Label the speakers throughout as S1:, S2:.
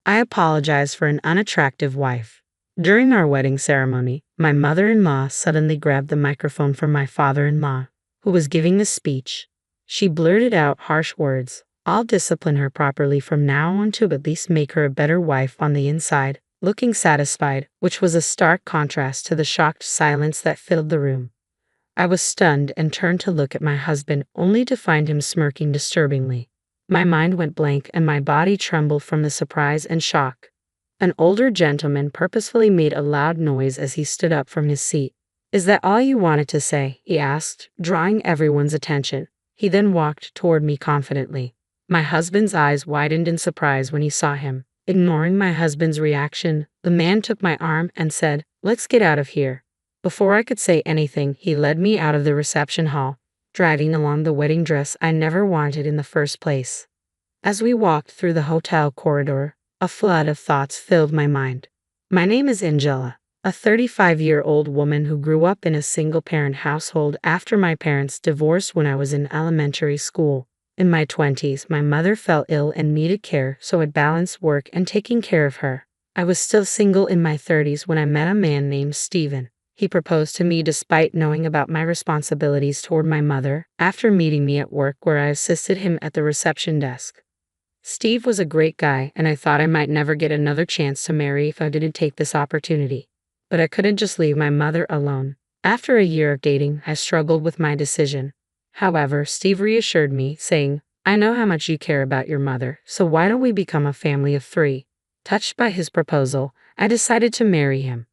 S1: I apologized for an unattractive wife. During our wedding ceremony, my mother-in-law suddenly grabbed the microphone from my father-in-law, who was giving the speech. She blurted out harsh words. I'll discipline her properly from now on to at least make her a better wife on the inside, looking satisfied, which was a stark contrast to the shocked silence that filled the room. I was stunned and turned to look at my husband, only to find him smirking disturbingly. My mind went blank and my body trembled from the surprise and shock. An older gentleman purposefully made a loud noise as he stood up from his seat. "Is that all you wanted to say?" he asked, drawing everyone's attention. He then walked toward me confidently. My husband's eyes widened in surprise when he saw him. Ignoring my husband's reaction, the man took my arm and said, "Let's get out of here." Before I could say anything, he led me out of the reception hall, dragging along the wedding dress I never wanted in the first place. As we walked through the hotel corridor, a flood of thoughts filled my mind. My name is Angela, a 35-year-old woman who grew up in a single-parent household after my parents divorced when I was in elementary school. In my 20s, my mother fell ill and needed care, so I balanced work and taking care of her. I was still single in my 30s when I met a man named Steven. He proposed to me despite knowing about my responsibilities toward my mother, after meeting me at work where I assisted him at the reception desk. Steve was a great guy, and I thought I might never get another chance to marry if I didn't take this opportunity. But I couldn't just leave my mother alone. After a year of dating, I struggled with my decision. However, Steve reassured me, saying, "I know how much you care about your mother, so why don't we become a family of 3? Touched by his proposal, I decided to marry him.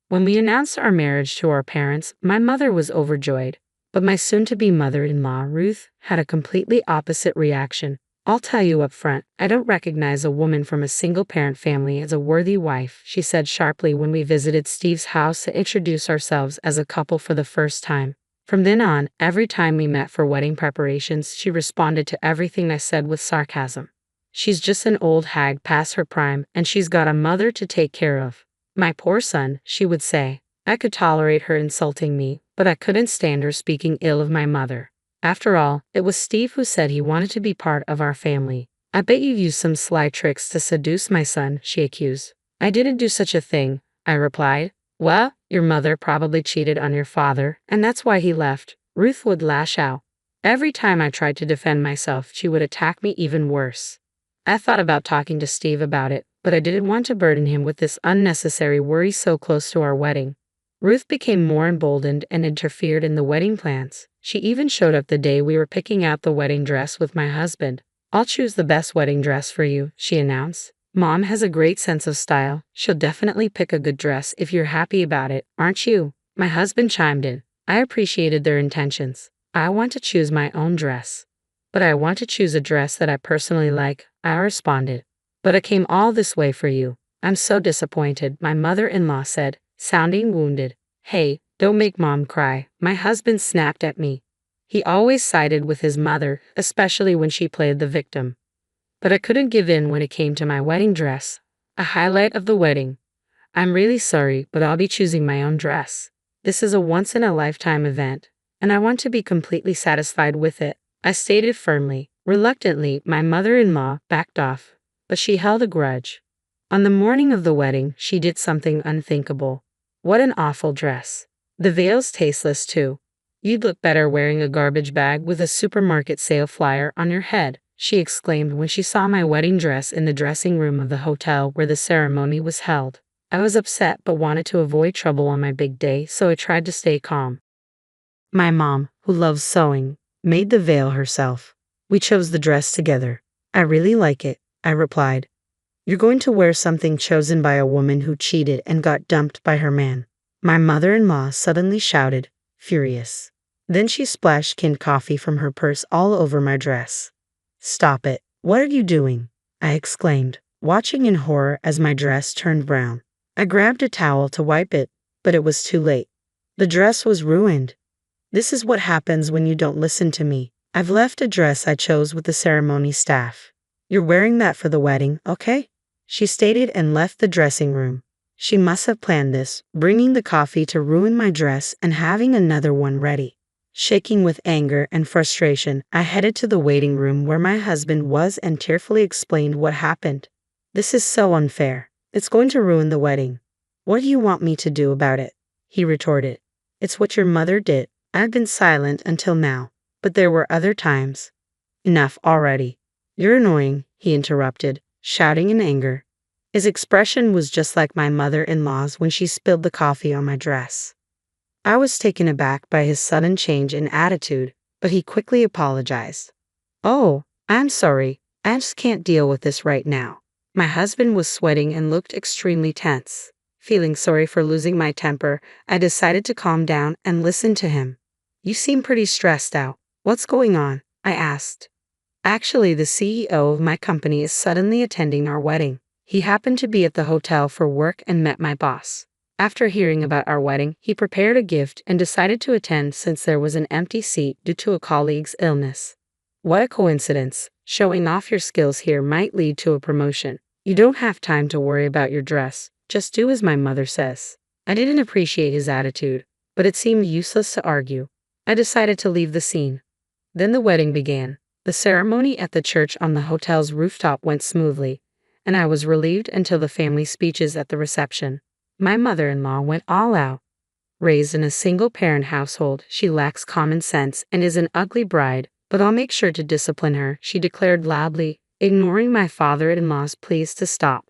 S1: When we announced our marriage to our parents, my mother was overjoyed, but my soon-to-be mother-in-law, Ruth, had a completely opposite reaction. "I'll tell you up front, I don't recognize a woman from a single-parent family as a worthy wife," she said sharply when we visited Steve's house to introduce ourselves as a couple for the first time. From then on, every time we met for wedding preparations, she responded to everything I said with sarcasm. "She's just an old hag past her prime, and she's got a mother to take care of. My poor son," she would say. I could tolerate her insulting me, but I couldn't stand her speaking ill of my mother. After all, it was Steve who said he wanted to be part of our family. "I bet you used some sly tricks to seduce my son," she accused. "I didn't do such a thing," I replied. "Well, your mother probably cheated on your father, and that's why he left." Ruth would lash out. Every time I tried to defend myself, she would attack me even worse. I thought about talking to Steve about it, but I didn't want to burden him with this unnecessary worry so close to our wedding. Ruth became more emboldened and interfered in the wedding plans. She even showed up the day we were picking out the wedding dress with my husband. "I'll choose the best wedding dress for you," she announced. "Mom has a great sense of style. She'll definitely pick a good dress if you're happy about it, aren't you?" My husband chimed in. I appreciated their intentions. "I want to choose my own dress. But I want to choose a dress that I personally like," I responded. "But I came all this way for you. I'm so disappointed," my mother-in-law said, sounding wounded. "Hey, don't make Mom cry," my husband snapped at me. He always sided with his mother, especially when she played the victim. But I couldn't give in when it came to my wedding dress, a highlight of the wedding. "I'm really sorry, but I'll be choosing my own dress. This is a once-in-a-lifetime event, and I want to be completely satisfied with it," I stated firmly. Reluctantly, my mother-in-law backed off, but she held a grudge. On the morning of the wedding, she did something unthinkable. "What an awful dress. The veil's tasteless too. You'd look better wearing a garbage bag with a supermarket sale flyer on your head," she exclaimed when she saw my wedding dress in the dressing room of the hotel where the ceremony was held. I was upset but wanted to avoid trouble on my big day, so I tried to stay calm. My mom, who loves sewing, made the veil herself. We chose the dress together. "I really like it," I replied. "You're going to wear something chosen by a woman who cheated and got dumped by her man," my mother-in-law suddenly shouted, furious. Then she splashed canned coffee from her purse all over my dress. "Stop it. What are you doing?" I exclaimed, watching in horror as my dress turned brown. I grabbed a towel to wipe it, but it was too late. The dress was ruined. "This is what happens when you don't listen to me. I've left a dress I chose with the ceremony staff. You're wearing that for the wedding, okay?" she stated and left the dressing room. She must have planned this, bringing the coffee to ruin my dress and having another one ready. Shaking with anger and frustration, I headed to the waiting room where my husband was and tearfully explained what happened. This is so unfair. It's going to ruin the wedding. What do you want me to do about it? He retorted. It's what your mother did. I've been silent until now, but there were other times. Enough already. You're annoying, he interrupted, shouting in anger. His expression was just like my mother-in-law's when she spilled the coffee on my dress. I was taken aback by his sudden change in attitude, but he quickly apologized. Oh, I'm sorry. I just can't deal with this right now. My husband was sweating and looked extremely tense. Feeling sorry for losing my temper, I decided to calm down and listen to him. You seem pretty stressed out. What's going on? I asked. Actually, the CEO of my company is suddenly attending our wedding. He happened to be at the hotel for work and met my boss. After hearing about our wedding, he prepared a gift and decided to attend since there was an empty seat due to a colleague's illness. What a coincidence. Showing off your skills here might lead to a promotion. You don't have time to worry about your dress. Just do as my mother says. I didn't appreciate his attitude, but it seemed useless to argue. I decided to leave the scene. Then the wedding began. The ceremony at the church on the hotel's rooftop went smoothly, and I was relieved until the family speeches at the reception. My mother-in-law went all out. Raised in a single-parent household, she lacks common sense and is an ugly bride, but I'll make sure to discipline her, she declared loudly, ignoring my father-in-law's pleas to stop.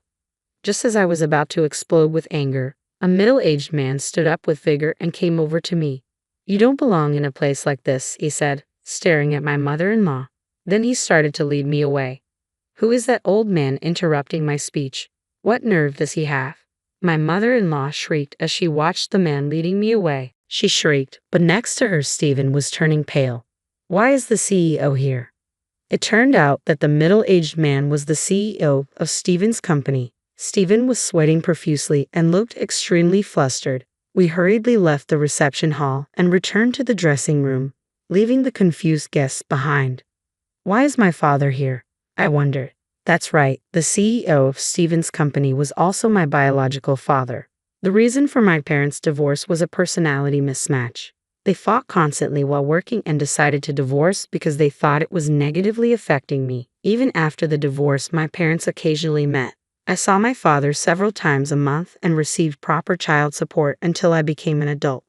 S1: Just as I was about to explode with anger, a middle-aged man stood up with vigor and came over to me. You don't belong in a place like this, he said, staring at my mother-in-law. Then he started to lead me away. Who is that old man interrupting my speech? What nerve does he have? My mother-in-law shrieked as she watched the man leading me away. She shrieked, but next to her Stephen was turning pale. Why is the CEO here? It turned out that the middle-aged man was the CEO of Stephen's company. Stephen was sweating profusely and looked extremely flustered. We hurriedly left the reception hall and returned to the dressing room, leaving the confused guests behind. Why is my father here? I wondered. That's right, the CEO of Stephen's company was also my biological father. The reason for my parents' divorce was a personality mismatch. They fought constantly while working and decided to divorce because they thought it was negatively affecting me. Even after the divorce, my parents occasionally met. I saw my father several times a month and received proper child support until I became an adult.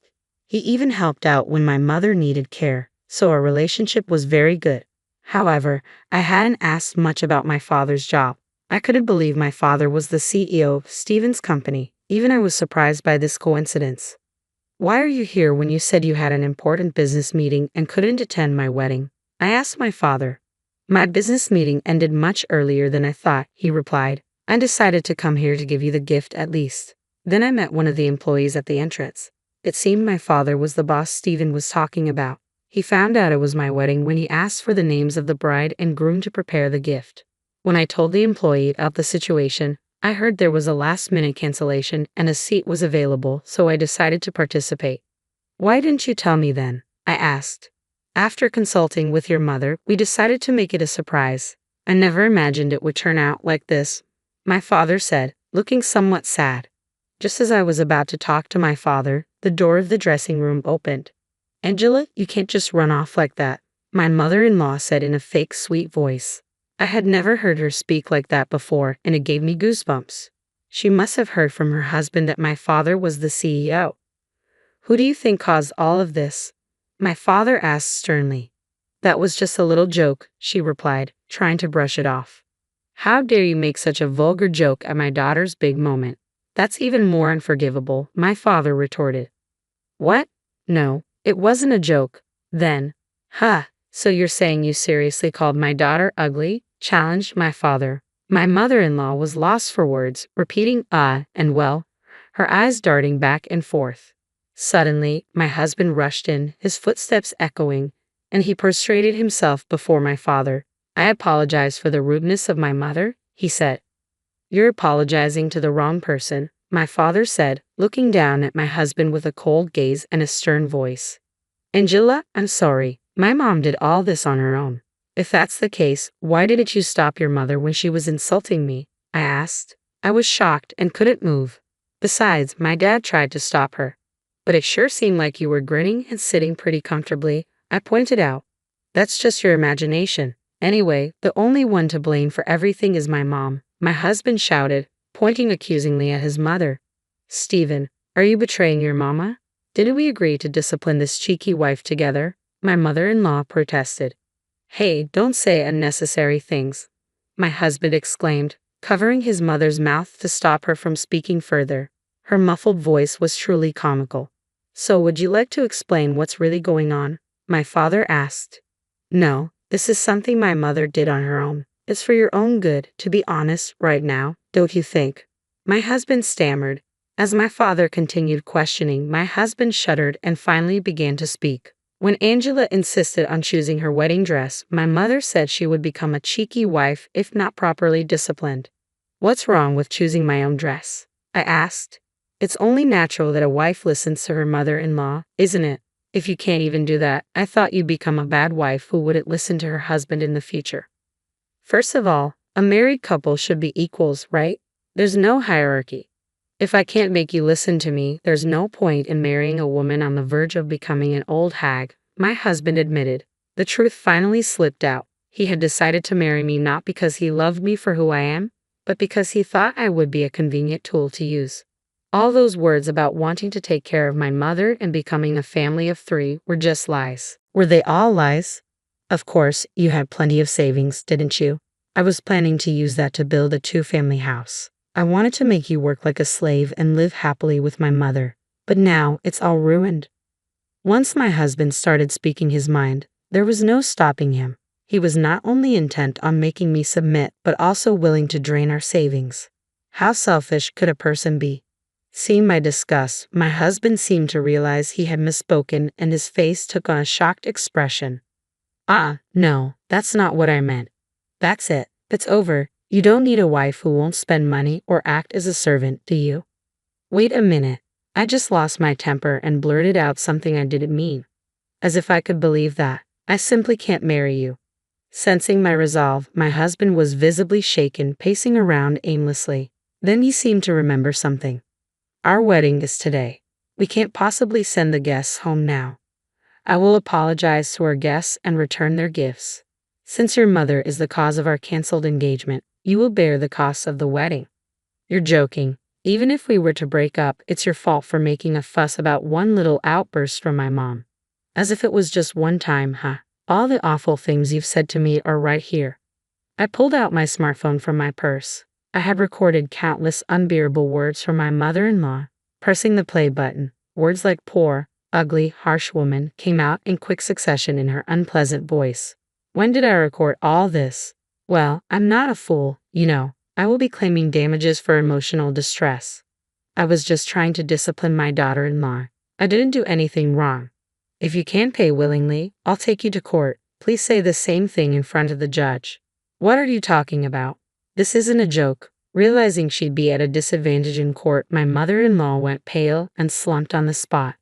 S1: He even helped out when my mother needed care, so our relationship was very good. However, I hadn't asked much about my father's job. I couldn't believe my father was the CEO of Stephen's company. Even I was surprised by this coincidence. Why are you here when you said you had an important business meeting and couldn't attend my wedding? I asked my father. My business meeting ended much earlier than I thought, he replied. I decided to come here to give you the gift at least. Then I met one of the employees at the entrance. It seemed my father was the boss Stephen was talking about. He found out it was my wedding when he asked for the names of the bride and groom to prepare the gift. When I told the employee of the situation, I heard there was a last-minute cancellation and a seat was available, so I decided to participate. Why didn't you tell me then? I asked. After consulting with your mother, we decided to make it a surprise. I never imagined it would turn out like this, my father said, looking somewhat sad. Just as I was about to talk to my father, the door of the dressing room opened. Angela, you can't just run off like that, my mother-in-law said in a fake sweet voice. I had never heard her speak like that before, and it gave me goosebumps. She must have heard from her husband that my father was the CEO. Who do you think caused all of this? My father asked sternly. That was just a little joke, she replied, trying to brush it off. How dare you make such a vulgar joke at my daughter's big moment? That's even more unforgivable, my father retorted. What? No, it wasn't a joke. Then, so you're saying you seriously called my daughter ugly? Challenged my father. My mother-in-law was lost for words, repeating and well, her eyes darting back and forth. Suddenly, my husband rushed in, his footsteps echoing, and he prostrated himself before my father. I apologize for the rudeness of my mother, he said. You're apologizing to the wrong person, my father said, looking down at my husband with a cold gaze and a stern voice. Angela, I'm sorry. My mom did all this on her own. If that's the case, why didn't you stop your mother when she was insulting me? I asked. I was shocked and couldn't move. Besides, my dad tried to stop her. But it sure seemed like you were grinning and sitting pretty comfortably, I pointed out. That's just your imagination. Anyway, the only one to blame for everything is my mom. my husband shouted, pointing accusingly at his mother. Stephen, are you betraying your mama? Didn't we agree to discipline this cheeky wife together? My mother-in-law protested. Hey, don't say unnecessary things, my husband exclaimed, covering his mother's mouth to stop her from speaking further. Her muffled voice was truly comical. So would you like to explain what's really going on? My father asked. No, this is something my mother did on her own. It's for your own good, to be honest, right now, don't you think? My husband stammered. As my father continued questioning, my husband shuddered and finally began to speak. When Angela insisted on choosing her wedding dress, my mother said she would become a cheeky wife if not properly disciplined. What's wrong with choosing my own dress? I asked. It's only natural that a wife listens to her mother-in-law, isn't it? If you can't even do that, I thought you'd become a bad wife who wouldn't listen to her husband in the future. First of all, a married couple should be equals, right? There's no hierarchy. If I can't make you listen to me, there's no point in marrying a woman on the verge of becoming an old hag, my husband admitted. The truth finally slipped out. He had decided to marry me not because he loved me for who I am, but because he thought I would be a convenient tool to use. All those words about wanting to take care of my mother and becoming a family of 3 were just lies. Were they all lies? Of course, you had plenty of savings, didn't you? I was planning to use that to build a 2-family house. I wanted to make you work like a slave and live happily with my mother, but now it's all ruined. Once my husband started speaking his mind, there was no stopping him. He was not only intent on making me submit, but also willing to drain our savings. How selfish could a person be? Seeing my disgust, my husband seemed to realize he had misspoken and his face took on a shocked expression. No, that's not what I meant. That's it. It's over. You don't need a wife who won't spend money or act as a servant, do you? Wait a minute. I just lost my temper and blurted out something I didn't mean. As if I could believe that. I simply can't marry you. Sensing my resolve, my husband was visibly shaken, pacing around aimlessly. Then he seemed to remember something. Our wedding is today. We can't possibly send the guests home now. I will apologize to our guests and return their gifts. Since your mother is the cause of our canceled engagement, you will bear the costs of the wedding. You're joking. Even if we were to break up, it's your fault for making a fuss about one little outburst from my mom. As if it was just one time, huh? All the awful things you've said to me are right here. I pulled out my smartphone from my purse. I had recorded countless unbearable words from my mother-in-law. Pressing the play button, words like poor, ugly, harsh woman came out in quick succession in her unpleasant voice. When did I record all this? Well, I'm not a fool, you know. I will be claiming damages for emotional distress. I was just trying to discipline my daughter-in-law. I didn't do anything wrong. If you can't pay willingly, I'll take you to court. Please say the same thing in front of the judge. What are you talking about? This isn't a joke. Realizing she'd be at a disadvantage in court, my mother-in-law went pale and slumped on the spot.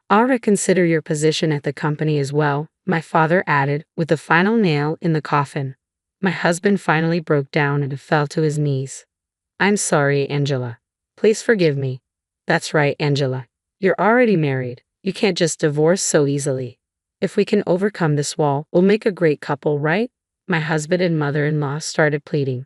S1: I'll reconsider your position at the company as well, my father added, with the final nail in the coffin. My husband finally broke down and fell to his knees. I'm sorry, Angela. Please forgive me. That's right, Angela. You're already married. You can't just divorce so easily. If we can overcome this wall, we'll make a great couple, right? My husband and mother-in-law started pleading.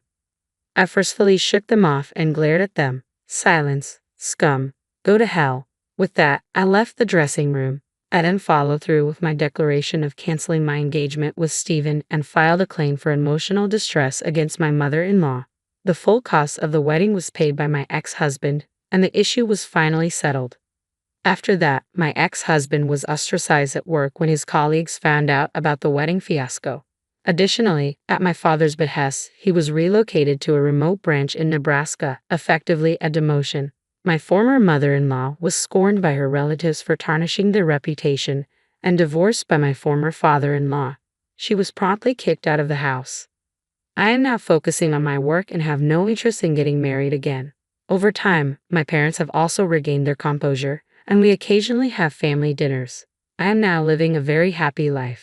S1: I forcefully shook them off and glared at them. Silence. Scum. Go to hell. With that, I left the dressing room. I then followed through with my declaration of canceling my engagement with Stephen and filed a claim for emotional distress against my mother-in-law. The full cost of the wedding was paid by my ex-husband, and the issue was finally settled. After that, my ex-husband was ostracized at work when his colleagues found out about the wedding fiasco. Additionally, at my father's behest, he was relocated to a remote branch in Nebraska, effectively a demotion. My former mother-in-law was scorned by her relatives for tarnishing their reputation and divorced by my former father-in-law. She was promptly kicked out of the house. I am now focusing on my work and have no interest in getting married again. Over time, my parents have also regained their composure, and we occasionally have family dinners. I am now living a very happy life.